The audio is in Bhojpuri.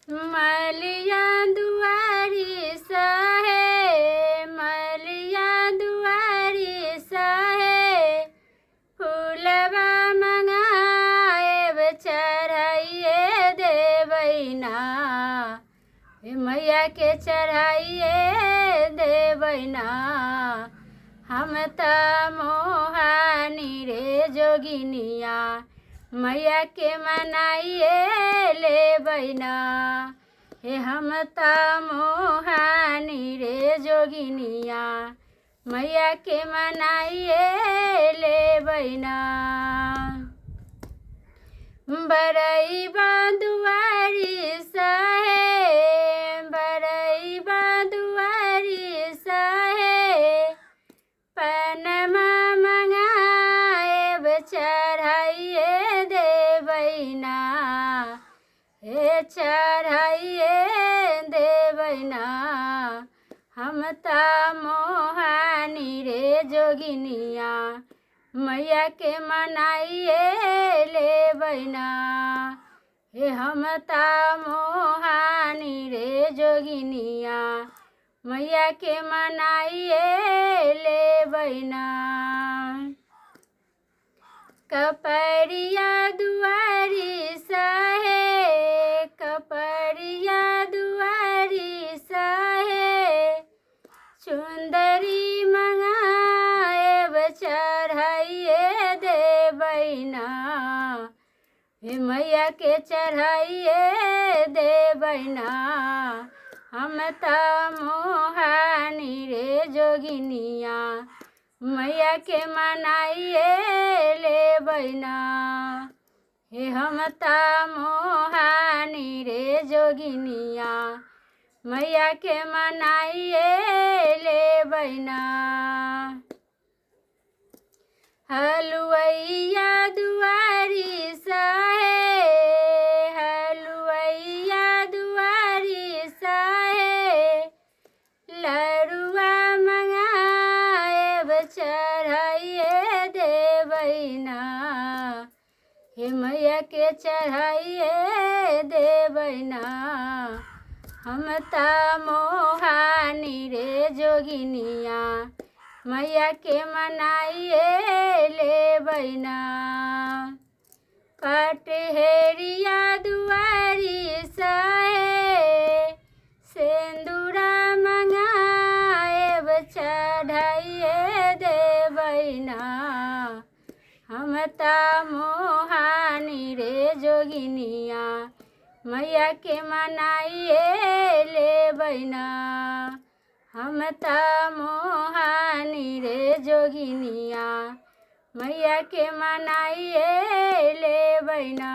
मलिया दुआरी सहे, मलिया दुआरी सहे, फूलबा मंगाएब चढ़ाइए देवैना, मैया के चढ़ाइए देवैना। हम त मोहानी रे जोगिनिया, मैया के मनाइए लेबैना। हे हम त मोहानी रे जोगिनिया, मैया के मनाइए लेबैना। बरईबा दुआरी सहे, बरईबा दुआरी सहे, पनमा मंगाएब चढ़ाइए देवैना, हे चढ़ाइए देवैना। हम त मोहानी रे जोगिनिया, मैया के मनाइए लेबैना। हे हम त मोहानी रे जोगिनिया, मैया के मनाइए लेबैना। कपड़िया दुआरी सहे, कपड़िया दुआरी सहे, चुंदरी मंगाएब चढ़ाइए देवैना, हे मैया के चढ़ाइए देवैना। हम त मोहानी रे जोगिनिया, मैया के मनाइए लेबैना। हे हम त मोहानी रे जोगिनिया, मैया के मनाइए लेबैना। हलुवैया दुआरी सहे, हलुवैया दुआरी सहे, लरुआ मंगाएब चढ़ाइए देवैना, हे मैया के चढ़ाइए देवैना। हम त मोहानी रे जोगिनिया, मैया के मनाइए लेबैना। कटहेरिया दुआरी सहे, सिंदूरा मंगाएब चढ़ाइए देवैना। हम त मोहानी रे जोगिनिया, मैया के मनाइए लेबैना। हम त मोहानी रे जोगिनिया, मैया के मनाइए लेबैना।